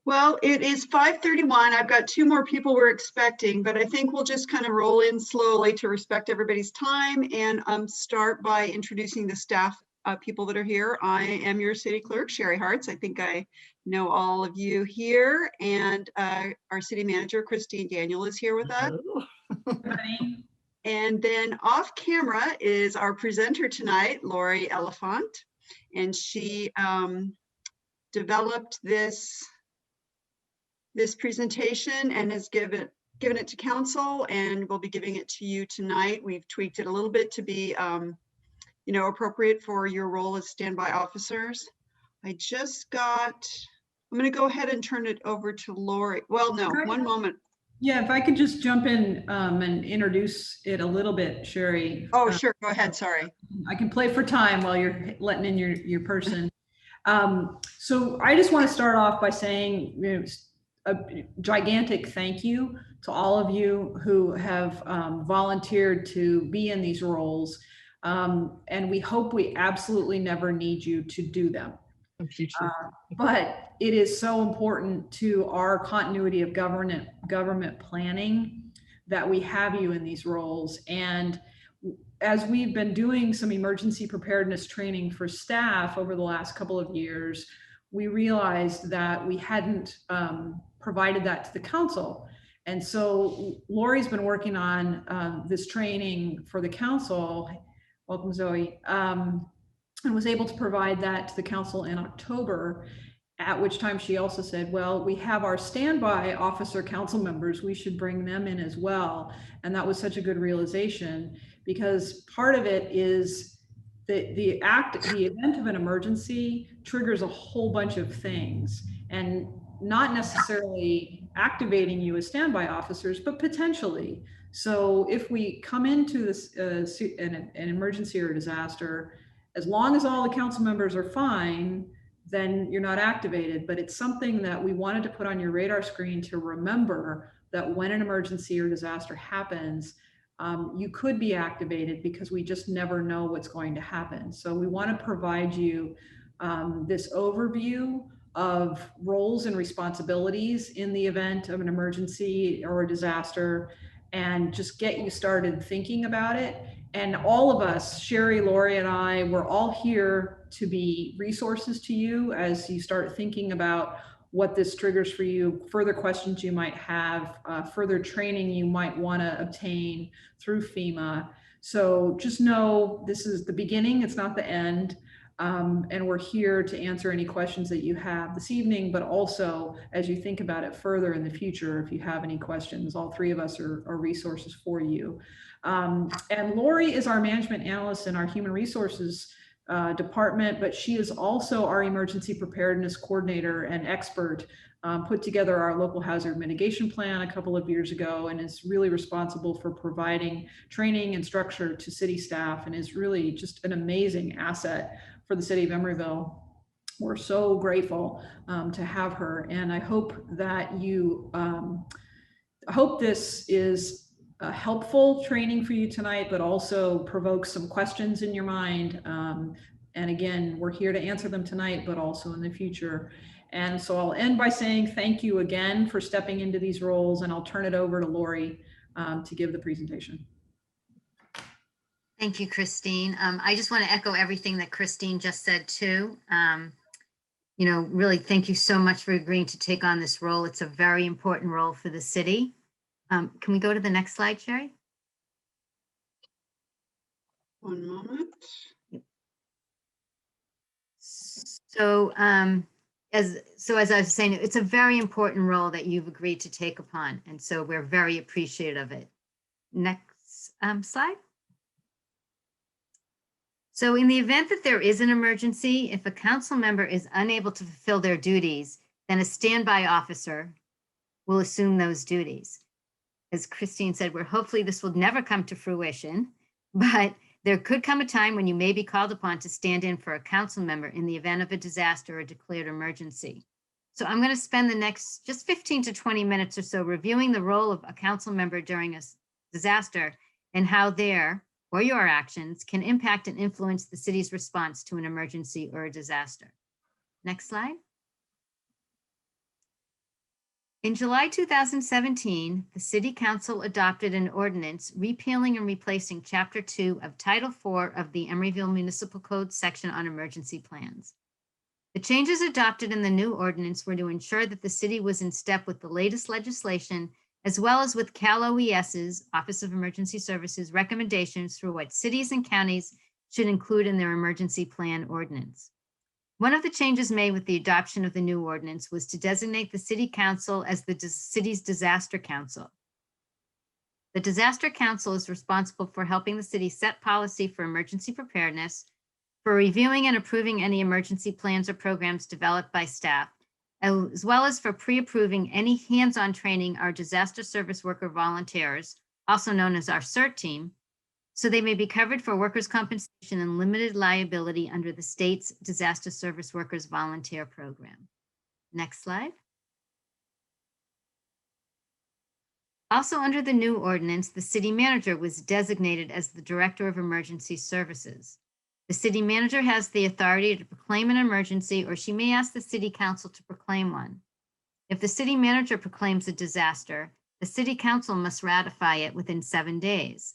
Well, it is 5:31. I've got two more people we're expecting, but I think we'll just kind of roll in slowly to respect everybody's time and start by introducing the staff people that are here. I am your city clerk, Sherry Hartz. I think I know all of you here, and our city manager, Christine Daniel, is here with us. And then off camera is our presenter tonight, Lori Elephant, and she developed this presentation and has given it to council, and we'll be giving it to you tonight. We've tweaked it a little bit to be appropriate for your role as standby officers. I'm going to go ahead and turn it over to Lori. Well, no, one moment. Yeah, if I could just jump in and introduce it a little bit, Sherry. Oh, sure. Go ahead. Sorry. I can play for time while you're letting in your person. So I just want to start off by saying a gigantic thank you to all of you who have volunteered to be in these roles. And we hope we absolutely never need you to do them. But it is so important to our continuity of government planning that we have you in these roles. And as we've been doing some emergency preparedness training for staff over the last couple of years, we realized that we hadn't provided that to the council. And so Lori's been working on this training for the council. Welcome, Zoe. And was able to provide that to the council in October, at which time she also said, well, we have our standby officer council members, we should bring them in as well. And that was such a good realization, because part of it is the event of an emergency triggers a whole bunch of things, and not necessarily activating you as standby officers, but potentially. So if we come into this an emergency or a disaster, as long as all the council members are fine, then you're not activated. But it's something that we wanted to put on your radar screen to remember that when an emergency or disaster happens, you could be activated, because we just never know what's going to happen. So we want to provide you this overview of roles and responsibilities in the event of an emergency or a disaster, and just get you started thinking about it. And all of us, Sherry, Lori, and I, we're all here to be resources to you as you start thinking about what this triggers for you, further questions you might have, further training you might want to obtain through FEMA. So just know this is the beginning, it's not the end. And we're here to answer any questions that you have this evening, but also as you think about it further in the future, if you have any questions, all three of us are resources for you. And Lori is our management analyst in our human resources department, but she is also our emergency preparedness coordinator and expert. Put together our local hazard mitigation plan a couple of years ago, and is really responsible for providing training and structure to city staff, and is really just an amazing asset for the city of Emeryville. We're so grateful to have her, and I hope that you hope this is a helpful training for you tonight, but also provokes some questions in your mind. And again, we're here to answer them tonight, but also in the future. And so I'll end by saying thank you again for stepping into these roles, and I'll turn it over to Lori to give the presentation. Thank you, Christine. I just want to echo everything that Christine just said too. Really thank you so much for agreeing to take on this role. It's a very important role for the city. Can we go to the next slide, Sherry? One moment. So as I was saying, it's a very important role that you've agreed to take upon. And so we're very appreciative of it. Next slide. So in the event that there is an emergency, if a council member is unable to fulfill their duties, then a standby officer will assume those duties. As Christine said, hopefully this will never come to fruition, but there could come a time when you may be called upon to stand in for a council member in the event of a disaster or declared emergency. So I'm going to spend the next just 15 to 20 minutes or so reviewing the role of a council member during a disaster and how their or your actions can impact and influence the city's response to an emergency or a disaster. Next slide. In July 2017, the City Council adopted an ordinance repealing and replacing Chapter 2 of Title 4 of the Emeryville Municipal Code section on emergency plans. The changes adopted in the new ordinance were to ensure that the city was in step with the latest legislation, as well as with Cal OES's Office of Emergency Services recommendations for what cities and counties should include in their emergency plan ordinance. One of the changes made with the adoption of the new ordinance was to designate the City Council as the city's disaster council. The disaster council is responsible for helping the city set policy for emergency preparedness, for reviewing and approving any emergency plans or programs developed by staff, as well as for pre-approving any hands-on training our disaster service worker volunteers, also known as our CERT team, so they may be covered for workers' compensation and limited liability under the state's Disaster Service Workers Volunteer Program. Next slide. Also under the new ordinance, the city manager was designated as the Director of Emergency Services. The city manager has the authority to proclaim an emergency, or she may ask the City Council to proclaim one. If the city manager proclaims a disaster, the City Council must ratify it within 7 days.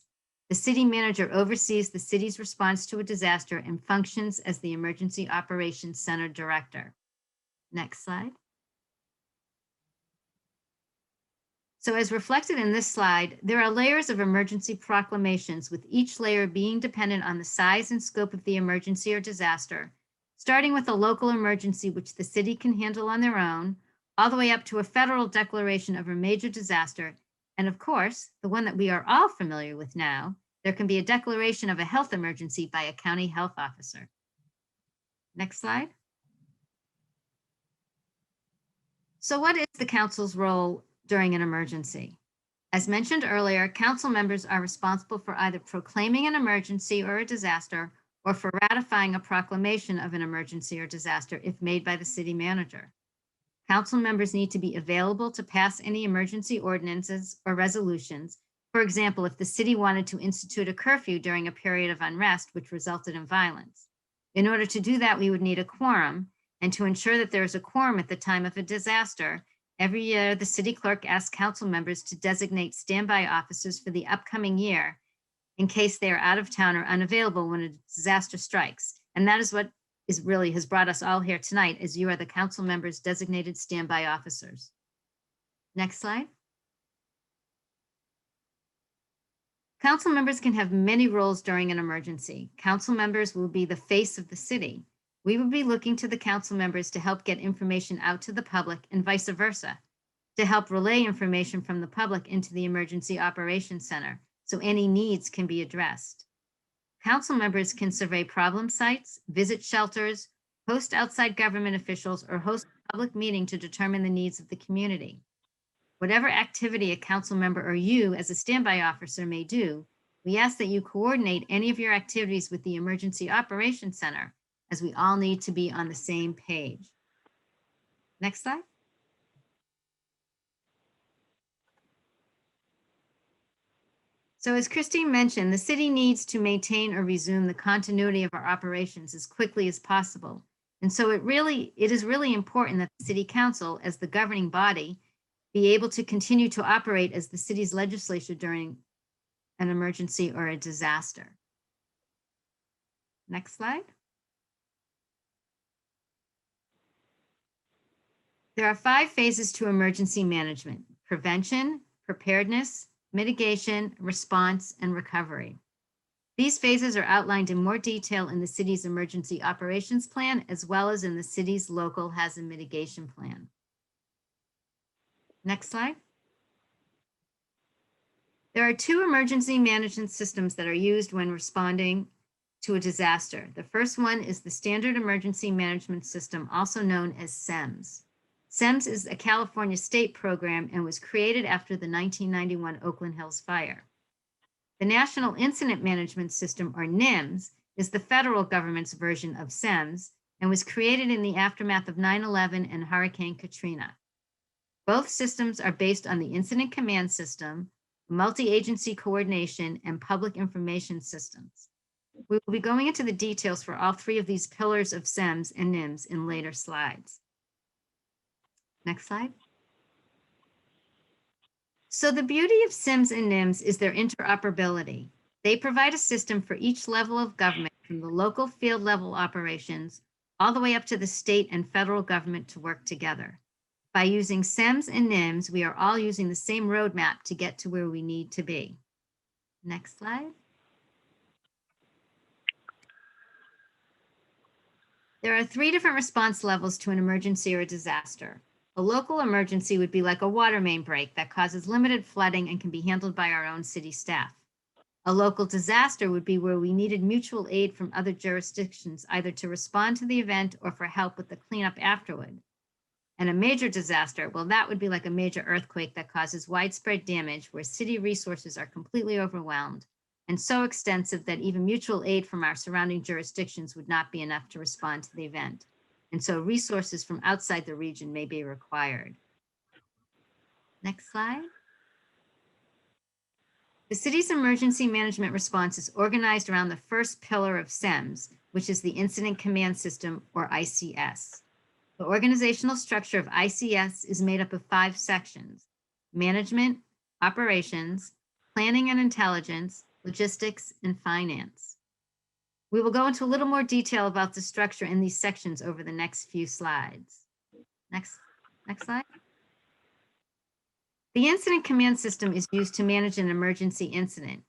The city manager oversees the city's response to a disaster and functions as the Emergency Operations Center Director. Next slide. So as reflected in this slide, there are layers of emergency proclamations, with each layer being dependent on the size and scope of the emergency or disaster, starting with a local emergency which the city can handle on their own, all the way up to a federal declaration of a major disaster. And of course, the one that we are all familiar with now, there can be a declaration of a health emergency by a county health officer. Next slide. So what is the council's role during an emergency? As mentioned earlier, council members are responsible for either proclaiming an emergency or a disaster, or for ratifying a proclamation of an emergency or disaster if made by the city manager. Council members need to be available to pass any emergency ordinances or resolutions. For example, if the city wanted to institute a curfew during a period of unrest which resulted in violence. In order to do that, we would need a quorum, and to ensure that there is a quorum at the time of a disaster, every year the city clerk asks council members to designate standby officers for the upcoming year in case they are out of town or unavailable when a disaster strikes. And that is what really has brought us all here tonight, as you are the council members' designated standby officers. Next slide. Council members can have many roles during an emergency. Council members will be the face of the city. We will be looking to the council members to help get information out to the public, and vice versa, to help relay information from the public into the Emergency Operations Center so any needs can be addressed. Council members can survey problem sites, visit shelters, host outside government officials, or host a public meeting to determine the needs of the community. Whatever activity a council member or you as a standby officer may do, we ask that you coordinate any of your activities with the Emergency Operations Center, as we all need to be on the same page. Next slide. So as Christine mentioned, the city needs to maintain or resume the continuity of our operations as quickly as possible. And so it is really important that the City Council, as the governing body, be able to continue to operate as the city's legislature during an emergency or a disaster. Next slide. There are 5 phases to emergency management: prevention, preparedness, mitigation, response, and recovery. These phases are outlined in more detail in the city's emergency operations plan, as well as in the city's local hazard mitigation plan. Next slide. There are 2 emergency management systems that are used when responding to a disaster. The first one is the Standard Emergency Management System, also known as SEMS. SEMS is a California state program and was created after the 1991 Oakland Hills fire. The National Incident Management System, or NIMS, is the federal government's version of SEMS and was created in the aftermath of 9/11 and Hurricane Katrina. Both systems are based on the Incident Command System, multi-agency coordination, and public information systems. We will be going into the details for all 3 of these pillars of SEMS and NIMS in later slides. Next slide. So the beauty of SIMS and NIMS is their interoperability. They provide a system for each level of government, from the local field level operations all the way up to the state and federal government, to work together. By using SIMS and NIMS, we are all using the same roadmap to get to where we need to be. Next slide. There are 3 different response levels to an emergency or a disaster. A local emergency would be like a water main break that causes limited flooding and can be handled by our own city staff. A local disaster would be where we needed mutual aid from other jurisdictions, either to respond to the event or for help with the cleanup afterward. And a major disaster, well, that would be like a major earthquake that causes widespread damage, where city resources are completely overwhelmed and so extensive that even mutual aid from our surrounding jurisdictions would not be enough to respond to the event. And so resources from outside the region may be required. Next slide. The city's emergency management response is organized around the first pillar of SEMS, which is the Incident Command System, or ICS. The organizational structure of ICS is made up of 5 sections: management, operations, planning and intelligence, logistics, and finance. We will go into a little more detail about the structure in these sections over the next few slides. Next slide. The Incident Command System is used to manage an emergency incident.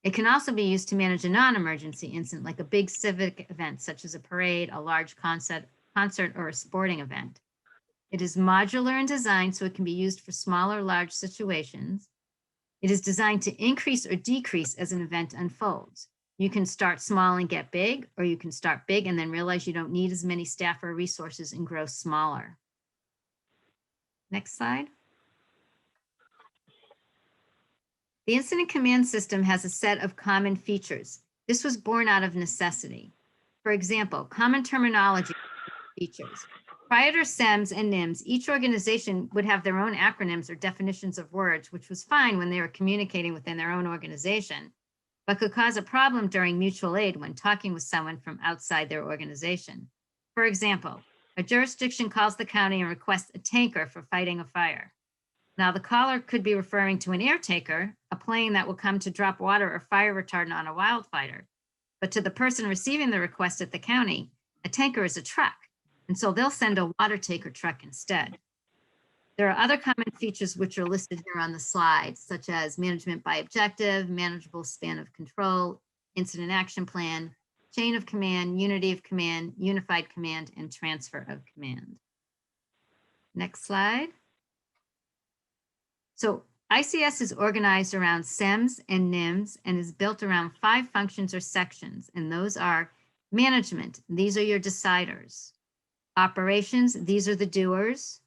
It can also be used to manage a non-emergency incident, like a big civic event, such as a parade, a large concert, or a sporting event. It is modular in design, so it can be used for small or large situations. It is designed to increase or decrease as an event unfolds. You can start small and get big, or you can start big and then realize you don't need as many staff or resources and grow smaller. Next slide. The Incident Command System has a set of common features. This was born out of necessity. For example, common terminology features. Prior to SEMS and NIMS, each organization would have their own acronyms or definitions of words, which was fine when they were communicating within their own organization, but could cause a problem during mutual aid when talking with someone from outside their organization. For example, a jurisdiction calls the county and requests a tanker for fighting a fire. Now, the caller could be referring to an air tanker, a plane that will come to drop water or fire retardant on a wildfire. But to the person receiving the request at the county, a tanker is a truck, and so they'll send a water tanker truck instead. There are other common features which are listed here on the slide, such as management by objective, manageable span of control, incident action plan, chain of command, unity of command, unified command, and transfer of command. Next slide. So ICS is organized around SEMS and NIMS and is built around 5 functions or sections, and those are management. These are your deciders. Operations, these are the doers.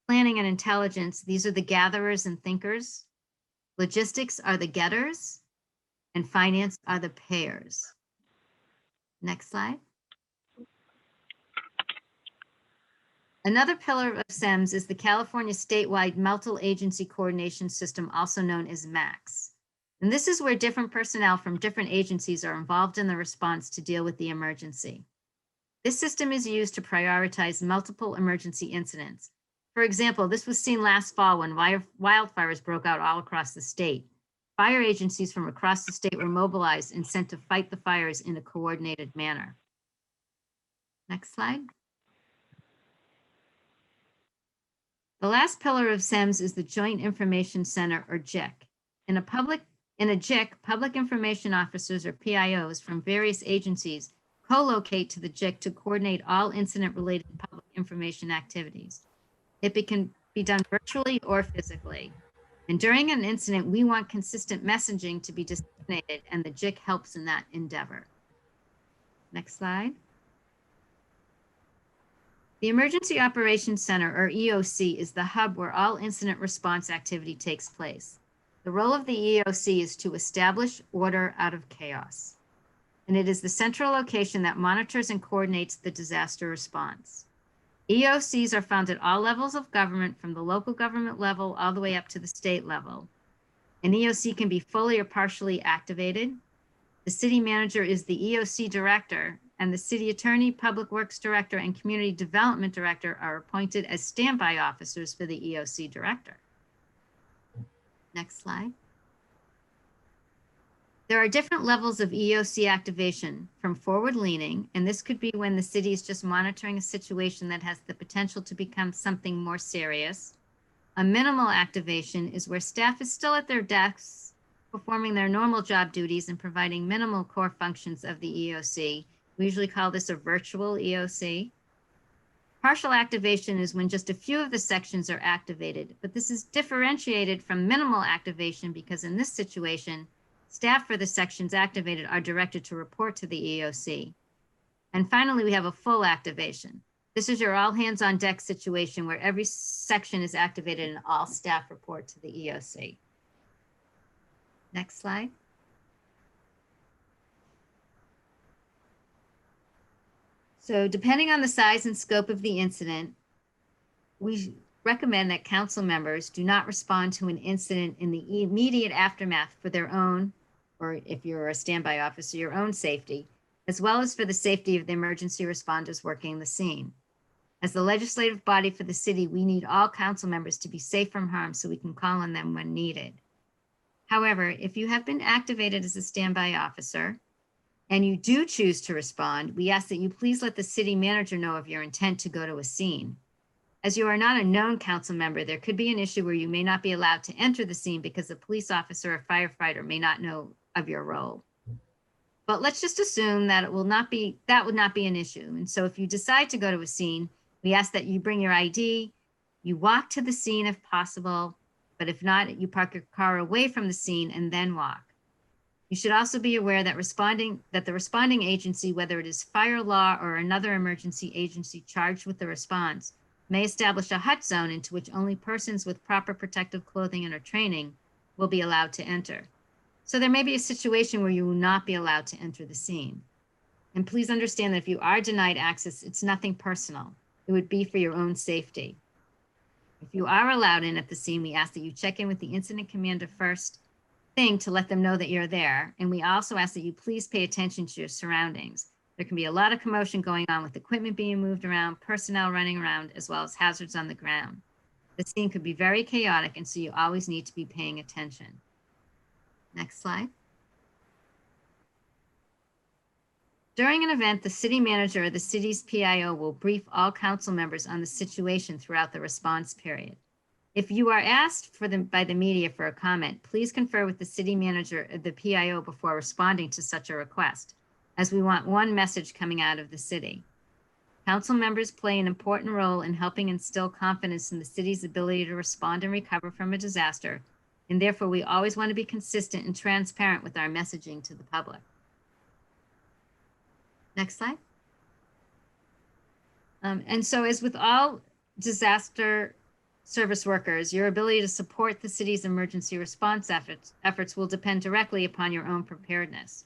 Planning and intelligence, these are the gatherers and thinkers. Logistics are the getters, and finance are the payers. Next slide. Another pillar of SEMS is the California Statewide Multi-Agency Coordination System, also known as MAX. And this is where different personnel from different agencies are involved in the response to deal with the emergency. This system is used to prioritize multiple emergency incidents. For example, this was seen last fall when wildfires broke out all across the state. Fire agencies from across the state were mobilized and sent to fight the fires in a coordinated manner. Next slide. The last pillar of SEMS is the Joint Information Center, or JIC. In a JIC, public information officers, or PIOs, from various agencies co-locate to the JIC to coordinate all incident-related public information activities. It can be done virtually or physically. And during an incident, we want consistent messaging to be disseminated, and the JIC helps in that endeavor. Next slide. The Emergency Operations Center, or EOC, is the hub where all incident response activity takes place. The role of the EOC is to establish order out of chaos, and it is the central location that monitors and coordinates the disaster response. EOCs are found at all levels of government, from the local government level all the way up to the state level. An EOC can be fully or partially activated. The city manager is the EOC director, and the city attorney, public works director, and community development director are appointed as standby officers for the EOC director. Next slide. There are different levels of EOC activation, from forward-leaning, and this could be when the city is just monitoring a situation that has the potential to become something more serious. A minimal activation is where staff is still at their desks, performing their normal job duties and providing minimal core functions of the EOC. We usually call this a virtual EOC. Partial activation is when just a few of the sections are activated, but this is differentiated from minimal activation because in this situation, staff for the sections activated are directed to report to the EOC. And finally, we have a full activation. This is your all hands on deck situation where every section is activated and all staff report to the EOC. Next slide. So depending on the size and scope of the incident, we recommend that council members do not respond to an incident in the immediate aftermath for their own, or if you're a standby officer, your own safety, as well as for the safety of the emergency responders working the scene. As the legislative body for the city, we need all council members to be safe from harm so we can call on them when needed. However, if you have been activated as a standby officer and you do choose to respond, we ask that you please let the city manager know of your intent to go to a scene. As you are not a known council member, there could be an issue where you may not be allowed to enter the scene because a police officer or firefighter may not know of your role. But let's just assume that would not be an issue. And so if you decide to go to a scene, we ask that you bring your ID, you walk to the scene if possible, but if not, you park your car away from the scene and then walk. You should also be aware that the responding agency, whether it is fire law or another emergency agency charged with the response, may establish a hot zone into which only persons with proper protective clothing and or training will be allowed to enter. So there may be a situation where you will not be allowed to enter the scene. And please understand that if you are denied access, it's nothing personal. It would be for your own safety. If you are allowed in at the scene, we ask that you check in with the incident commander first thing to let them know that you're there. And we also ask that you please pay attention to your surroundings. There can be a lot of commotion going on with equipment being moved around, personnel running around, as well as hazards on the ground. The scene could be very chaotic, and so you always need to be paying attention. Next slide. During an event, the city manager or the city's PIO will brief all council members on the situation throughout the response period. If you are asked by the media for a comment, please confer with the city manager or the PIO before responding to such a request, as we want one message coming out of the city. Council members play an important role in helping instill confidence in the city's ability to respond and recover from a disaster, and therefore we always want to be consistent and transparent with our messaging to the public. Next slide. And so as with all disaster service workers, your ability to support the city's emergency response efforts will depend directly upon your own preparedness.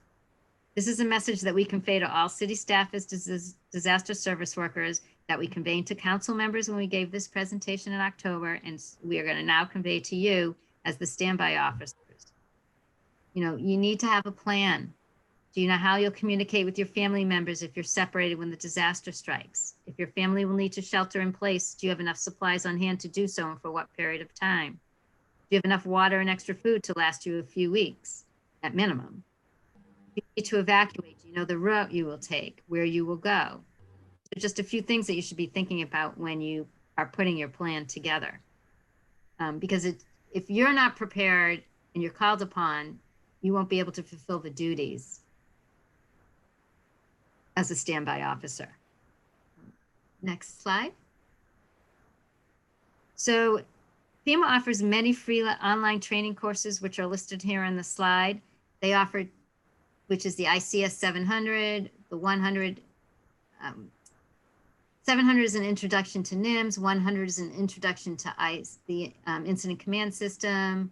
This is a message that we convey to all city staff as disaster service workers, that we conveyed to council members when we gave this presentation in October, and we are going to now convey to you as the standby officers. You know, you need to have a plan. Do you know how you'll communicate with your family members if you're separated when the disaster strikes? If your family will need to shelter in place, do you have enough supplies on hand to do so, and for what period of time? Do you have enough water and extra food to last you a few weeks at minimum? Do you need to evacuate? Do you know the route you will take, where you will go? So just a few things that you should be thinking about when you are putting your plan together. Because if you're not prepared and you're called upon, you won't be able to fulfill the duties as a standby officer. Next slide. So FEMA offers many free online training courses, which are listed here on the slide. They offer, which is the ICS 700, the 100, 700 is an introduction to NIMS, 100 is an introduction to the Incident Command System,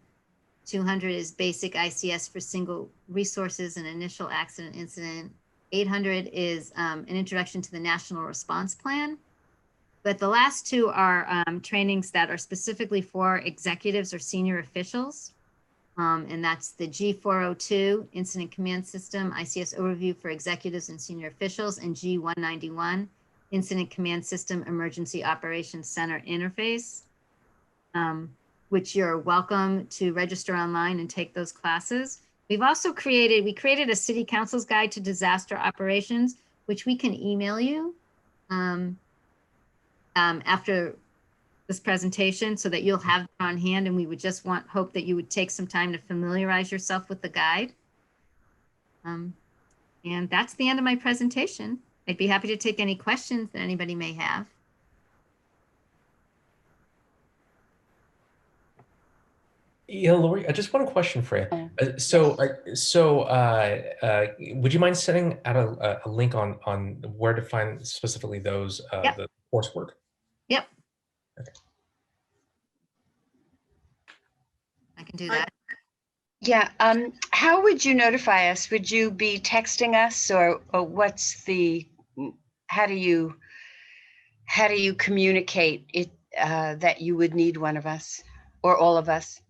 200 is basic ICS for single resources and initial accident incident, 800 is an introduction to the National Response Plan. But the last two are trainings that are specifically for executives or senior officials. And that's the G402 Incident Command System, ICS Overview for Executives and Senior Officials, and G191 Incident Command System Emergency Operations Center Interface. which you're welcome to register online and take those classes. We created a city council's guide to disaster operations, which we can email you after this presentation so that you'll have it on hand, and we would just hope that you would take some time to familiarize yourself with the guide. And that's the end of my presentation. I'd be happy to take any questions that anybody may have. Yeah, Lori, I just one question for you. Would you mind sending out a link on where to find specifically those Yep. the coursework? Yep. Okay. I can do that. Yeah. How would you notify us? Would you be texting us, or what's the? How do you communicate it that you would need one of us or all of us?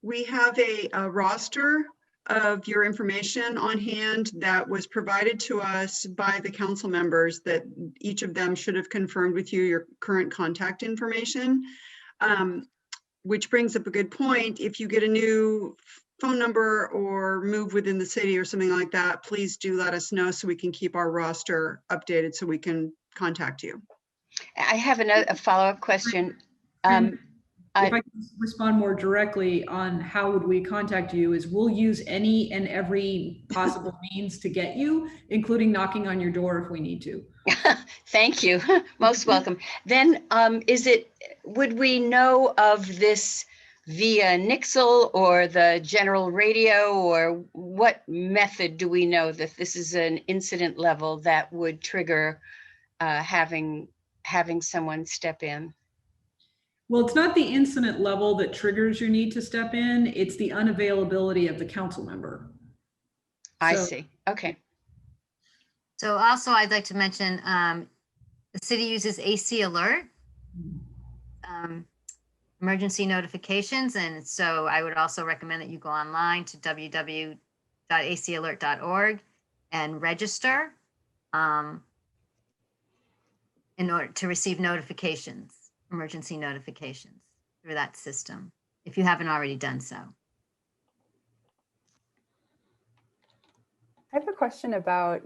We have a roster of your information on hand that was provided to us by the council members, that each of them should have confirmed with you your current contact information, which brings up a good point. If you get a new phone number or move within the city or something like that, please do let us know so we can keep our roster updated so we can contact you. I have a follow-up question. If I can respond more directly on how would we contact you, is we'll use any and every possible means to get you, including knocking on your door if we need to. Thank you. Most welcome. Then would we know of this via Nixle or the general radio, or what method do we know that this is an incident level that would trigger having someone step in? Well, it's not the incident level that triggers your need to step in. It's the unavailability of the council member. I see. Okay. So also I'd like to mention the city uses AC Alert, emergency notifications. And so I would also recommend that you go online to www.acalert.org and register in order to receive notifications. Emergency notifications through that system, if you haven't already done so. I have a question about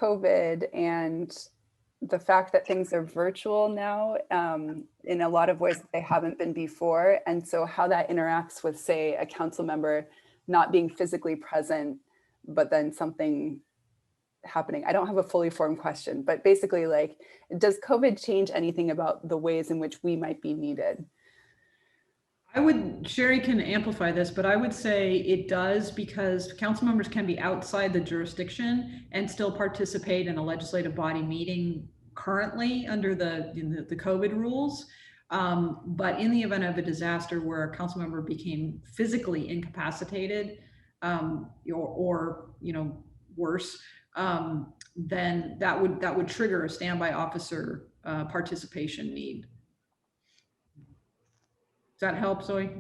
COVID and the fact that things are virtual now in a lot of ways that they haven't been before. And so how that interacts with, say, a council member not being physically present, but then something happening. I don't have a fully formed question, but basically, like, does COVID change anything about the ways in which we might be needed? Sherry can amplify this, but I would say it does, because council members can be outside the jurisdiction and still participate in a legislative body meeting currently under the COVID rules. But in the event of a disaster where a council member became physically incapacitated or worse, then that would trigger a standby officer participation need. Does that help, Zoe?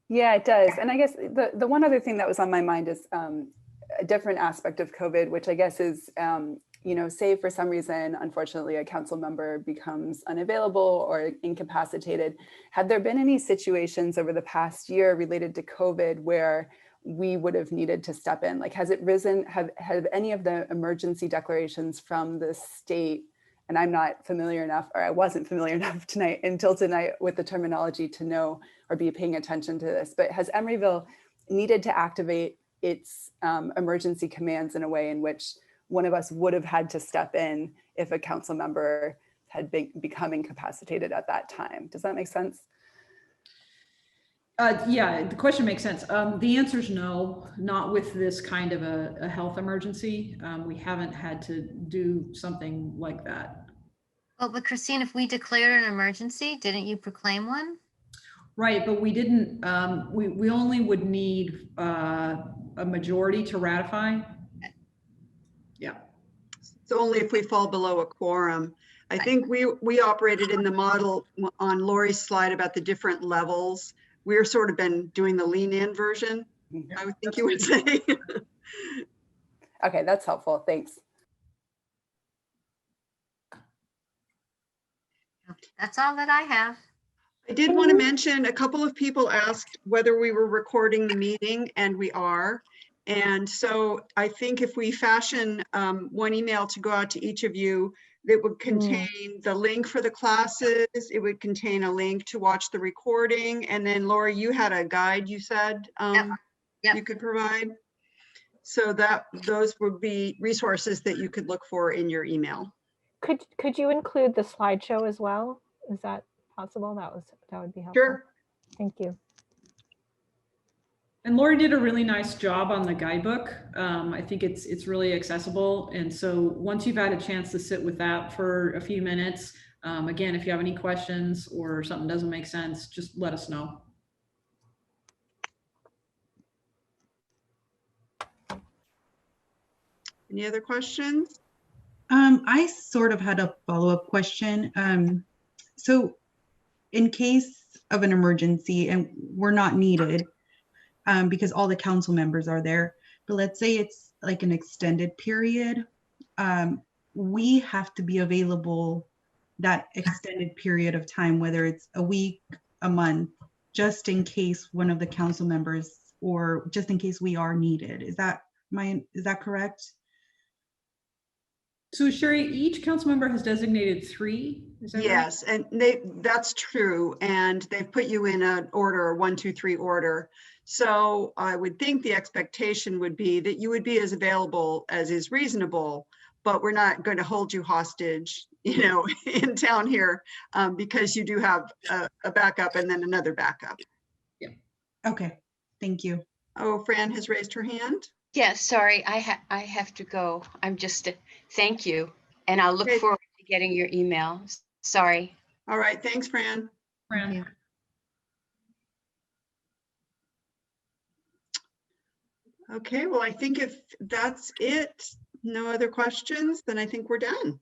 Yeah, it does. And I guess the one other thing that was on my mind is a different aspect of COVID, which I guess is, say for some reason, unfortunately, a council member becomes unavailable or incapacitated. Have there been any situations over the past year related to COVID where we would have needed to step in? Like, has it risen? Have any of the emergency declarations from the state, and I'm not familiar enough, or I wasn't familiar enough until tonight with the terminology to know or be paying attention to this, but has Emeryville needed to activate its emergency commands in a way in which one of us would have had to step in if a council member had become incapacitated at that time? Does that make sense? Yeah, the question makes sense. The answer is no, not with this kind of a health emergency. We haven't had to do something like that. Well, but Christine, if we declared an emergency, didn't you proclaim one? Right, but we didn't, we only would need a majority to ratify. Yeah. So only if we fall below a quorum. I think we operated in the model on Lori's slide about the different levels. We're sort of been doing the lean in version, I would think you would say. Okay, that's helpful. Thanks. That's all that I have. I did want to mention, a couple of people asked whether we were recording the meeting, and we are. And so I think if we fashion one email to go out to each of you, that would contain the link for the classes, it would contain a link to watch the recording, and then Laura, you had a guide you said Yep. you could provide. So that those would be resources that you could look for in your email. Could you include the slideshow as well? Is that possible? That would be helpful. Sure. Thank you. And Lori did a really nice job on the guidebook. I think it's really accessible. And so once you've had a chance to sit with that for a few minutes, again, if you have any questions or something doesn't make sense, just let us know. Any other questions? I sort of had a follow-up question. So in case of an emergency and we're not needed, because all the council members are there, but let's say it's like an extended period, we have to be available that extended period of time, whether it's a week, a month, just in case one of the council members, or just in case we are needed. Is that correct? So Sherry, each council member has designated 3. Is that right? Yes, and that's true. And they've put you in an order, 1, 2, 3 order. So I would think the expectation would be that you would be as available as is reasonable, but we're not going to hold you hostage, in town here, because you do have a backup and then another backup. Yeah. Okay, thank you. Oh, Fran has raised her hand. Yeah, sorry, I have to go. I'm just, thank you. And I'll look Okay. forward to getting your email. Sorry. All right, thanks, Fran. Fran. you. Okay, well, I think if that's it, no other questions, then I think we're done.